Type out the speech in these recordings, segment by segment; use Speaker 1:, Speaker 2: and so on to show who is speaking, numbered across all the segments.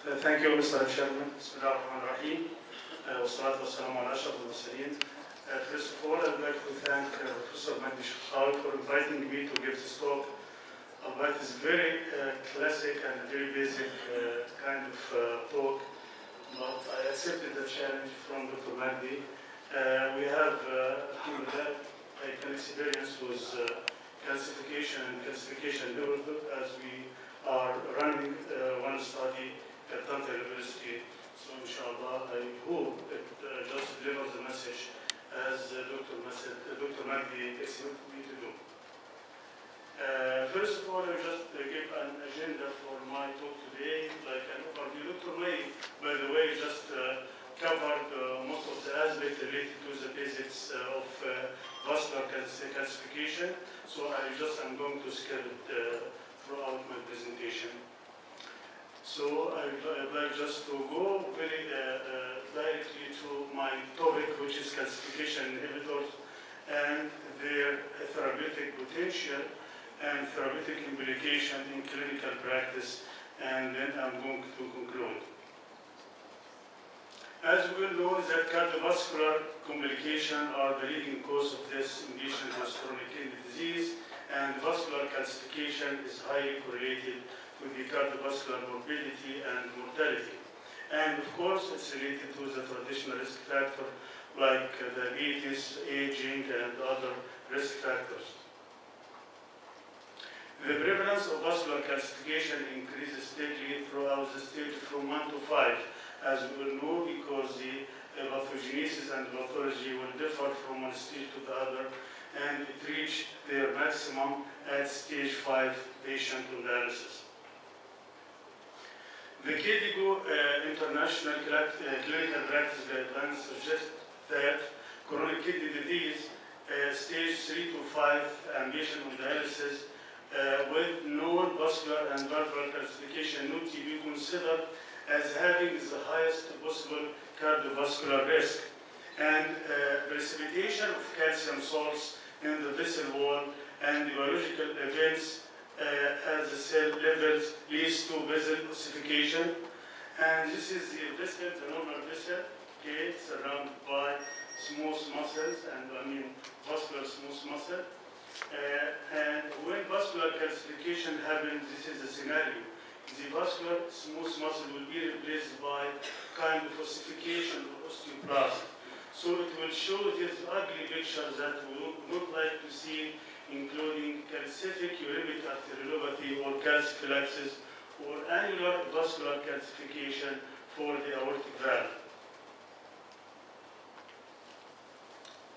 Speaker 1: Thank you, Mr. Chairman. Bismillah ar-Rahman ar-Rahim. Wassalatu wassalamu ala ashraf al-mursalin. First of all, I would like to thank Professor Mahdi Shakhar for inviting me to give this talk. But it's very classic and very basic kind of talk. But I accepted the challenge from Dr. Mahdi. We have an experience with calcification and calcification development as we are running one study at Tanta University. So inshallah, I hope it just delivers the message as Dr. Mahdi expected me to do. First of all, I just give an agenda for my talk today, like an overview. Dr. May, by the way, just covered most of the aspects related to the basics of vascular calcification. So I'm going to skip it throughout my presentation. So I'd like just to go very directly to my topic, which is calcification inhibitors and their therapeutic potential and therapeutic implication in clinical practice, and then I'm going to conclude. As we all know, that cardiovascular complications are the leading cause of death in patients with chronic kidney disease, and vascular calcification is highly correlated with the cardiovascular morbidity and mortality. And of course, it's related to the traditional risk factor like diabetes, aging, and other risk factors. The prevalence of vascular calcification increases steadily throughout the stage from 1 to 5, as we will know, because the pathogenesis and pathology will differ from one stage to the other, and it reached their maximum at stage 5 patient on dialysis. The KDIGO International Clinical Practice Guidelines suggest that chronic kidney disease, stage 3 to 5, and patient on dialysis with known vascular and valvular calcification not to be considered as having the highest possible cardiovascular risk. And precipitation of calcium salts in the vessel wall and the biological events at the cell levels leads to vessel ossification. And this is the vessel, the normal vessel, okay, surrounded by smooth muscles, and vascular smooth muscle. And when vascular calcification happens, this is the scenario. The vascular smooth muscle will be replaced by kind of ossification or osteoplasm. So it will show this ugly picture that we would not like to see, including calcific uremic arteriolopathy or calciphylaxis or annular vascular calcification for the aortic valve.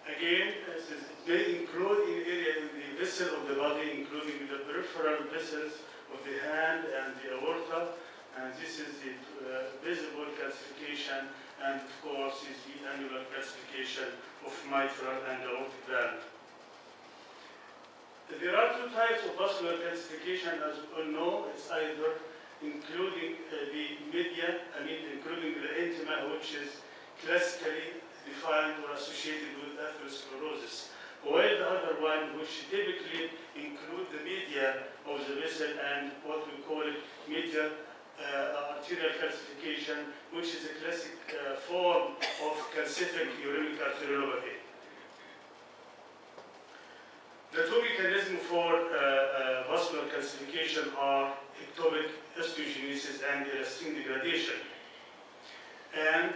Speaker 1: Again, they include in area in the vessel of the body, including the peripheral vessels of the hand and the aorta, and this is the visible calcification, and of course is the annular calcification of mitral and aortic valve. There are two types of vascular calcification, as we all know. It's either including the media, including the intima, which is classically defined or associated with atherosclerosis, while the other one, which typically include the media of the vessel and what we call it media arterial calcification, which is a classic form of calcific uremic arteriolopathy. The two mechanisms for vascular calcification are ectopic osteogenesis and elastin degradation. And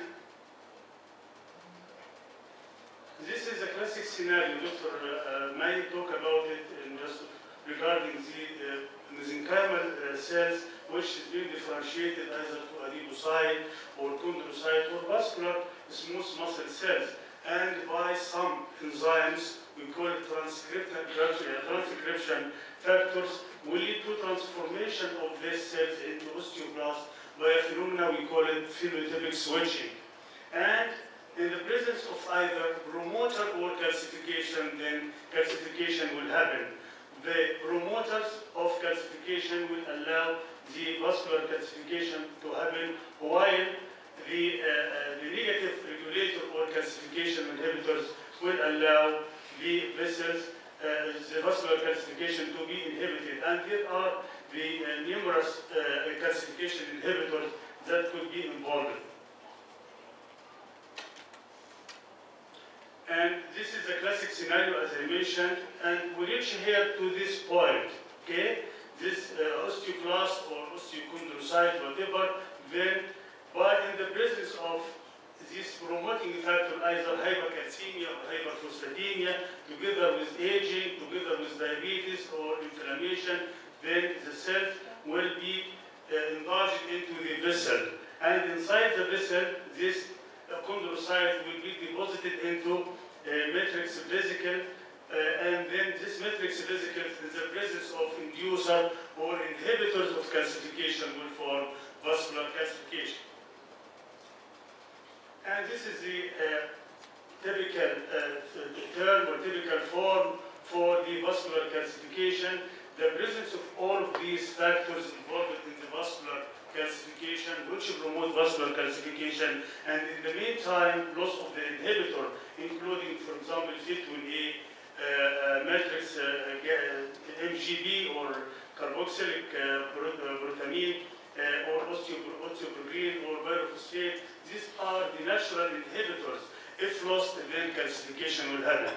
Speaker 1: this is a classic scenario. Dr. May talked about it in just regarding the mesenchymal cells, which is being differentiated either to adipocyte or chondrocyte or vascular smooth muscle cells. And by some enzymes, we call it transcription factors, will lead to transformation of these cells into osteoblasts by a phenomenon we call it phenotypic switching. And in the presence of either promoter or calcification, then calcification will happen. The promoters of calcification will allow the vascular calcification to happen, while the negative regulator or calcification inhibitors will allow the vessels, the vascular calcification to be inhibited. And there are the numerous calcification inhibitors that could be involved. And this is a classic scenario, as I mentioned, and we reach here to this point, okay? This osteoclast or osteochondrocyte, whatever, then in the presence of this promoting factor, either hypercalcemia or hyperphosphatemia, together with aging, together with diabetes or inflammation, then the cells will be enlarged into the vessel. And inside the vessel, this chondrocyte will be deposited into matrix vesicle, and then this matrix vesicle, in the presence of inducer or inhibitors of calcification, will form vascular calcification. And this is the typical term or typical form for the vascular calcification. The presence of all of these factors involved in the vascular calcification, which promote vascular calcification, and in the meantime, loss of the inhibitor, including, for example, Fit1A, matrix MGB or carboxylic glutamine, or osteoprotein or pyrophosphate. These are the natural inhibitors. If lost, then calcification will happen.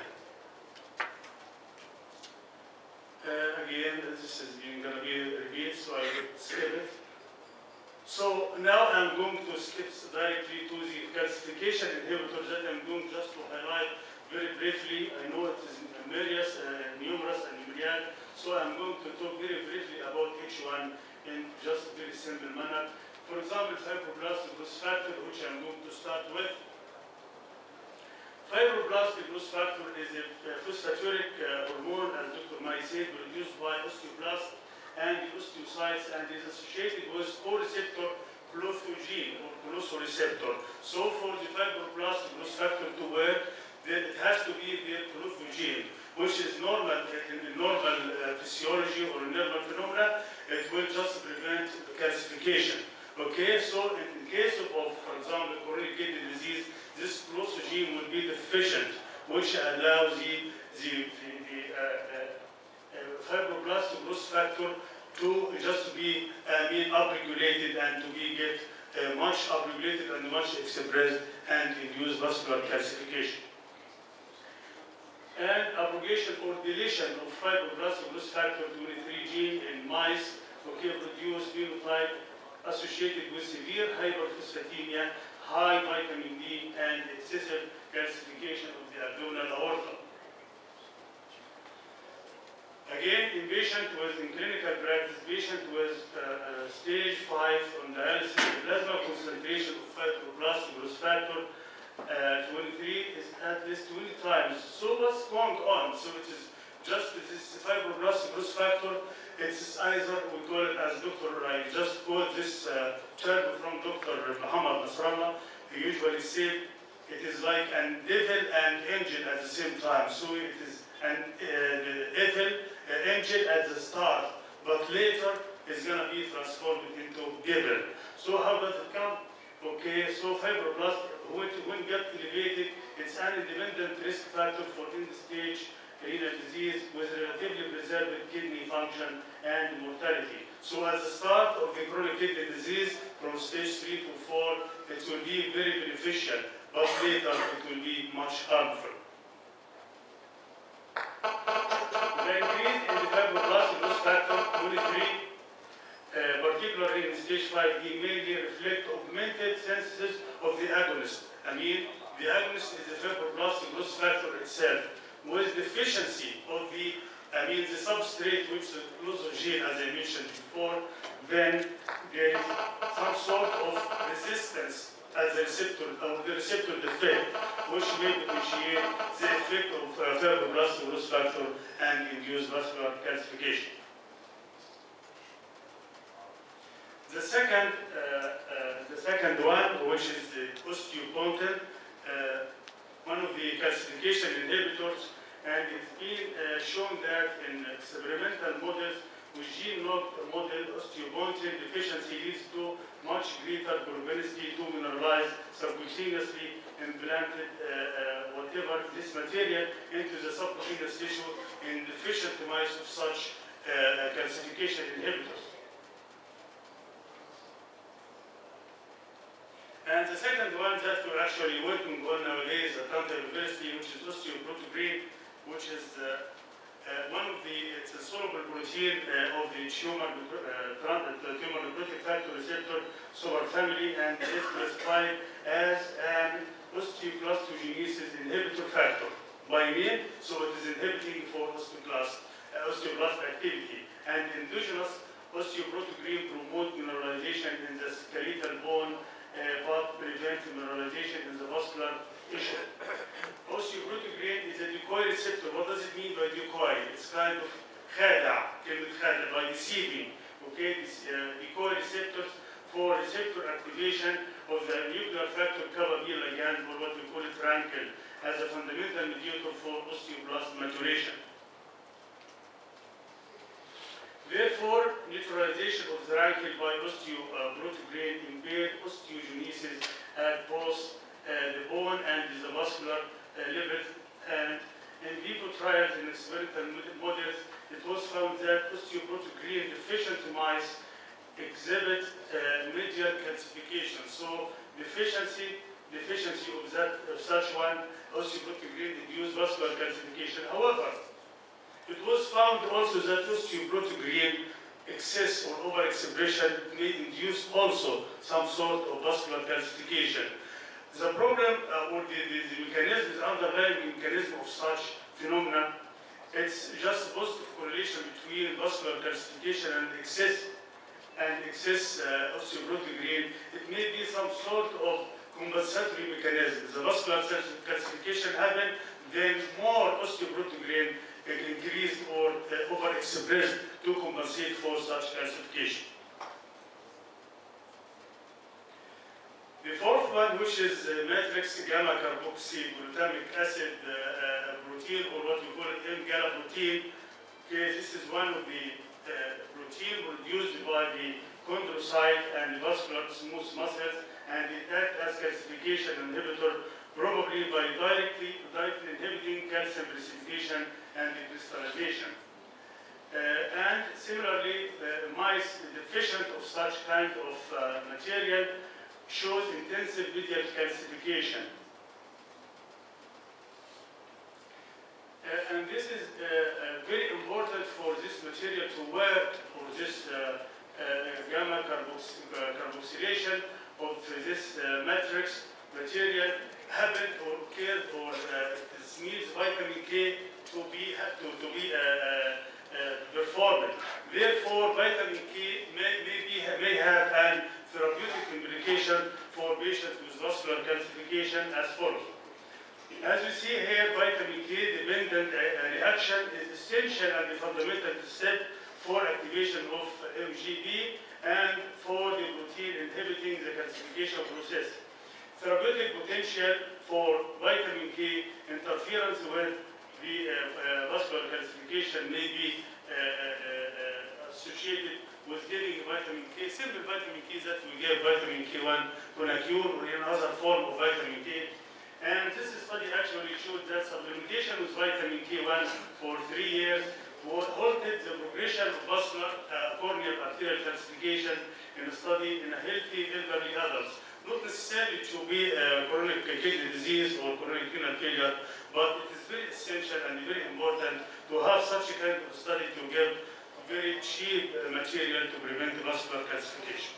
Speaker 1: Again, this is going to be a repeat, so I will skip it. So now I'm going to skip directly to the calcification inhibitors that I'm going just to highlight very briefly. I know it is numerous and myriad, so I'm going to talk very briefly about each one in just a very simple manner. For example, fibroblastic growth factor, which I'm going to start with. Fibroblastic growth factor is a phosphaturic hormone, as Dr. Mai said, produced by osteoblasts and the osteocytes, and is associated with co-receptor clothogene or clothoreceptor. So for the fibroblastic growth factor to work, then it has to be the clothogene, which is normal in normal physiology or normal phenomena. It will just prevent calcification. Okay, so in case of, for example, chronic kidney disease, this clothogene will be deficient, which allows the fibroblastic growth factor to just be upregulated and to be much upregulated and much expressed and induce vascular calcification. And abrogation or deletion of fibroblastic growth factor 23 gene in mice, okay, produce phenotype associated with severe hyperphosphatemia, high vitamin D, and excessive calcification of the abdominal aorta. Again, in clinical practice, patient with stage 5 on dialysis, the plasma concentration of fibroblastic growth factor 23 is at least 20 times. So what's going on? So it is just this fibroblastic growth factor. It's either, we call it as I just quote this term from Dr. Muhammad Nasrallah. He usually said it is like an devil and angel at the same time. So it is an evil angel at the start, but later it's going to be transformed into devil. So how does it come? Okay, so fibroblast, when it gets elevated, it's an independent risk factor for end-stage renal disease with relatively preserved kidney function and mortality. So at the start of the chronic kidney disease, from stage 3 to 4, it will be very beneficial, but later it will be much harmful. The increase in the fibroblastic growth factor 23, particularly in stage 5D, mainly reflect augmented synthesis of the agonist. The agonist is the fibroblastic growth factor itself, with deficiency of the substrate, which is clothogene, as I mentioned before, then there is some sort of resistance as the receptor, or the receptor defect, which may potentiate the effect of fibroblastic growth factor and induce vascular calcification. The second one, which is the osteopontin, one of the calcification inhibitors, and it's been shown that in experimental models with gene-locked model, osteopontin deficiency leads to much greater propensity to mineralize subcutaneously implanted whatever this material into the subcutaneous tissue in deficient mice of such calcification inhibitors. And the second one that we're actually working on nowadays at Atlanta University, which is osteoprotein, which is one of it's a soluble protein of the tumor necrotic factor receptor superfamily, and it is classified as an osteoclastogenesis inhibitor factor by name, so it is inhibiting for osteoblast activity. And endogenous osteoprotein promote mineralization in the skeletal bone, but prevent mineralization in the vascular tissue. Osteoprotein is a decoy receptor. What does it mean by decoy? It's kind of khada, by deceiving. Okay, this decoy receptors for receptor activation of the nuclear factor kappa B ligand, or what we call it rankle, as a fundamental mediator for osteoblast maturation. Therefore, neutralization of the rankle by osteoprotein impaired osteogenesis at both the bone and the vascular levels. And in vivo trials and experimental models, it was found that osteoprotein deficient mice exhibit medial calcification. So deficiency of such one osteoprotein-induced vascular calcification. However, it was found also that osteoprotein excess or overexpression may induce also some sort of vascular calcification. The problem or the mechanism, the underlying mechanism of such phenomena, it's just a positive correlation between vascular calcification and excess osteoprotein. It may be some sort of compensatory mechanism. The vascular calcification happens, then more osteoprotein increased or overexpressed to compensate for such calcification. The fourth one, which is matrix gamma carboxyglutamic acid protein, or what we call it M-gala protein. Okay, this is one of the protein produced by the chondrocyte and vascular smooth muscles, and it acts as calcification inhibitor, probably by directly inhibiting calcium precipitation and crystallization. And similarly, mice deficient of such kind of material shows intensive medial calcification. And this is very important for this material to work, for this gamma carboxylation of this matrix material happen or occurred, or this needs vitamin K to be performed. Therefore, vitamin K may have an therapeutic implication for patients with vascular calcification as follows. As you see here, vitamin K-dependent reaction is essential and the fundamental step for activation of MGD and for the protein inhibiting the calcification process. Therapeutic potential for vitamin K interference with the vascular calcification may be associated with giving vitamin K, simple vitamin K that we give vitamin K1 conacure or any other form of vitamin K. And this study actually showed that supplementation with vitamin K1 for 3 years halted the progression of vascular corneal arterial calcification in a study in a healthy elderly adults. Not necessarily to be chronic kidney disease or chronic renal failure, but it is very essential and very important to have such a kind of study to give very cheap material to prevent vascular calcification.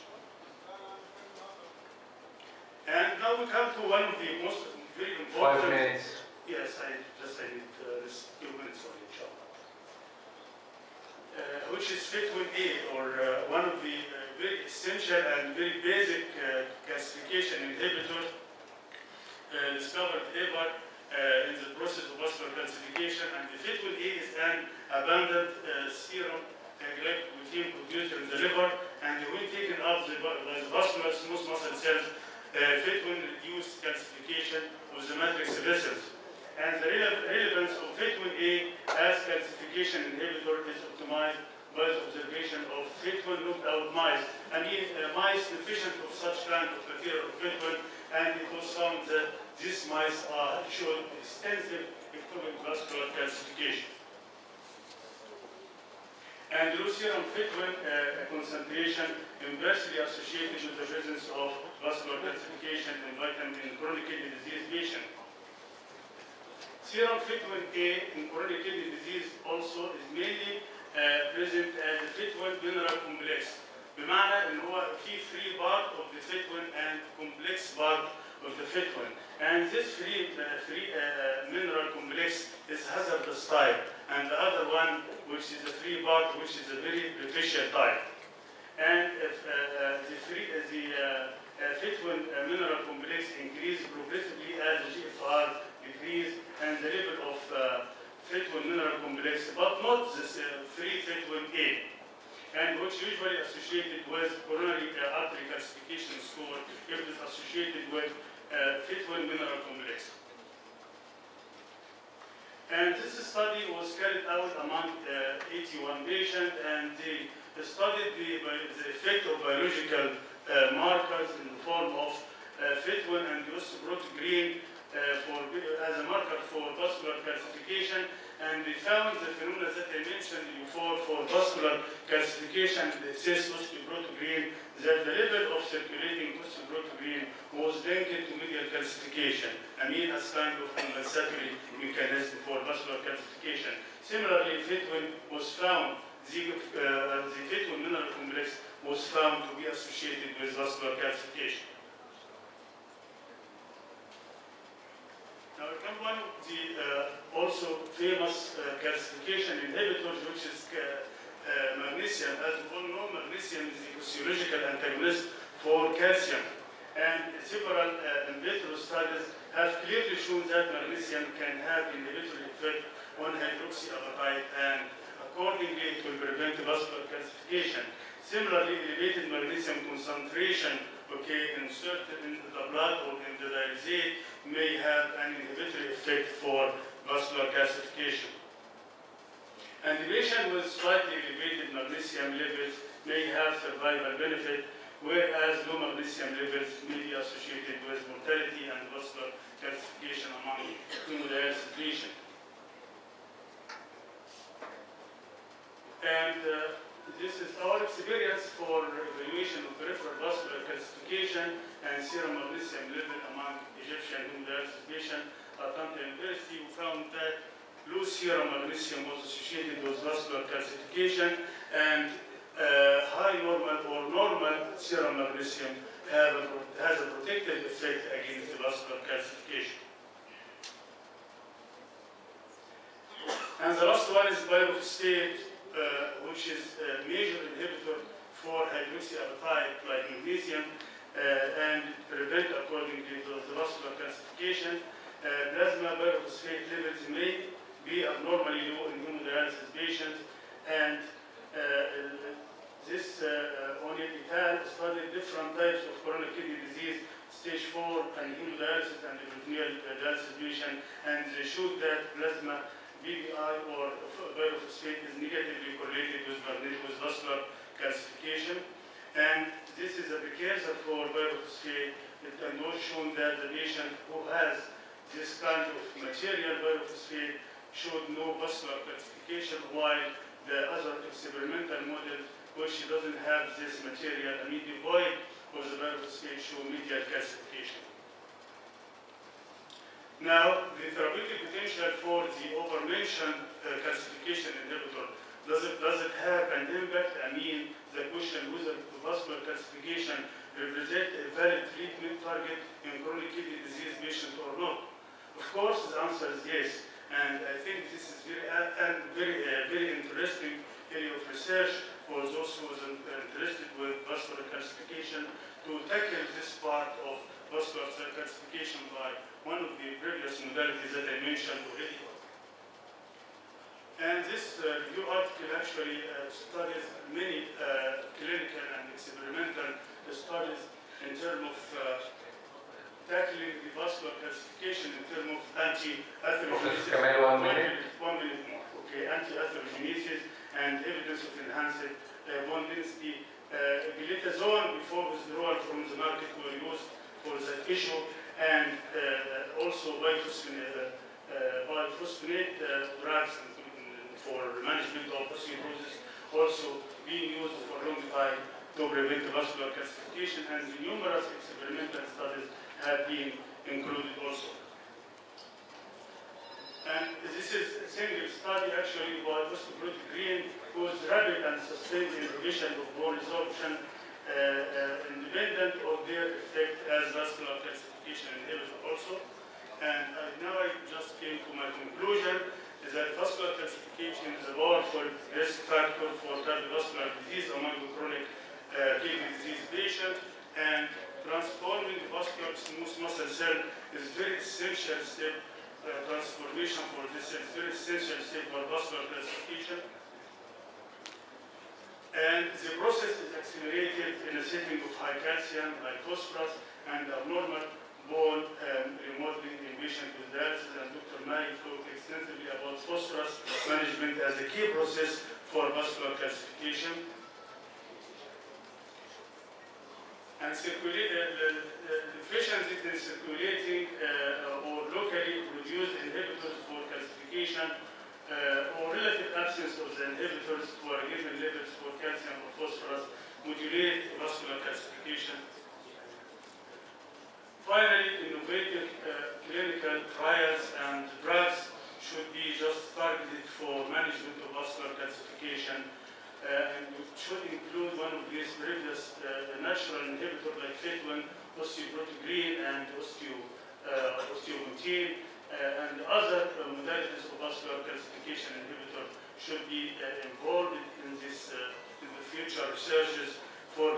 Speaker 1: And now we come to one of the most very important.
Speaker 2: 5 minutes.
Speaker 1: Yes, I need this 2 minutes only, inshallah. Which is vitamin A, or one of the very essential and very basic calcification inhibitors discovered ever in the process of vascular calcification. And the vitamin A is an abundant serum glycoprotein produced in the liver, and when taken up by the vascular smooth muscle cells, vitamin reduced calcification of the matrix vessels. And the relevance of vitamin A as calcification inhibitor is optimized by the observation of vitamin knocked out mice. I mean, mice deficient of such kind of material of vitamin, and it was found that these mice showed extensive ectopic vascular calcification. And low serum fitwin concentration inversely associated with the presence of vascular calcification in chronic kidney disease patient. Serum fitwin A in chronic kidney disease also is mainly present as the fitwin mineral complex. بمعنى ان هو في free part of the fitwin and complex part of the fitwin. And this free mineral complex is hazardous type, and the other one, which is a free part, which is a very beneficial type. And if the fitwin mineral complex increase progressively as the GFR decrease and the level of fitwin mineral complex, but not this free fitwin A, and which usually associated with coronary artery calcification score if it is associated with fitwin mineral complex. And this study was carried out among 81 patients, and they studied the effect of biological markers in the form of fitwin and green as a marker for vascular calcification, and they found the phenomena that I mentioned before for vascular calcification, the excess green, that the level of circulating green was linked to medial calcification, I mean as kind of compensatory mechanism for vascular calcification. Similarly, fitwin was found, the fitwin mineral complex was found to be associated with vascular calcification. Now, one of the also famous calcification inhibitors, which is magnesium. As we all know, magnesium is the physiological antagonist for calcium. And several in vitro studies have clearly shown that magnesium can have inhibitory effect on hydroxyapatite, and accordingly it will prevent vascular calcification. Similarly, elevated magnesium concentration, inserted in the blood or in the dialysate, may have an inhibitory effect for vascular calcification. And the patient with slightly elevated magnesium levels may have survival benefit, whereas low magnesium levels may be associated with mortality and vascular calcification among hemodialysis patients. And this is our experience for evaluation of peripheral vascular calcification and serum magnesium level among Egyptian hemodialysis patients at Atlanta University. We found that low serum magnesium was associated with vascular calcification, and high normal or normal serum magnesium has a protective effect against the vascular calcification. And the last one is pyrophosphate, which is a major inhibitor for hydroxyapatite like magnesium, and prevent accordingly to the vascular calcification. Plasma pyrophosphate levels may be abnormally low in hemodialysis patients, and this O'Neill et al. Studied different types of chronic kidney disease, stage 4 and hemodialysis and peritoneal dialysis patient, and they showed that plasma BBI or pyrophosphate is negatively correlated with vascular calcification. And this is a precursor for pyrophosphate. It was shown that the patient who has this kind of material pyrophosphate showed no vascular calcification, while the other experimental model, which doesn't have this material, I mean devoid of the pyrophosphate, show medial calcification. Now, the therapeutic potential for the overmentioned calcification inhibitor, does it have an impact? I mean, the question whether vascular calcification represents a valid treatment target in chronic kidney disease patients or not. Of course, the answer is yes, and I think this is very interesting area of research for those who are interested with vascular calcification to tackle this part of vascular calcification by one of the previous modalities that I mentioned already. And this review article actually studies many clinical and experimental studies in terms of tackling the vascular calcification in terms of anti-atherogenesis.
Speaker 2: Kamal, 1 minute.
Speaker 1: 1 minute more. Okay, anti-atherogenesis and evidence of enhanced bone density. Glitazone before withdrawal from the market were used for that issue, and also biphosphonate drugs for management of osteoporosis also being used for a long time to prevent vascular calcification, and numerous experimental studies have been included also. And this is a single study actually about osteoporotic green whose rapid and sustained inhibition of bone resorption independent of their effect as vascular calcification inhibitor also. And now I just came to my conclusion is that vascular calcification is a powerful risk factor for cardiovascular disease among the chronic kidney disease patients, and transforming the vascular smooth muscle cell is very essential step. Transformation for this is very essential step for vascular calcification. And the process is accelerated in a setting of high calcium, like phosphorus, and abnormal bone remodeling in patients with dialysis. And Dr. May talked extensively about phosphorus management as a key process for vascular calcification. And deficiencies in circulating or locally produced inhibitors for calcification or relative absence of the inhibitors for given levels for calcium or phosphorus modulate vascular calcification. Finally, innovative clinical trials and drugs should be just targeted for management of vascular calcification, and it should include one of these previous natural inhibitors like FIT1, osteoprotein, and osteomotin, and other modalities of vascular calcification inhibitor should be involved in this in the future researches for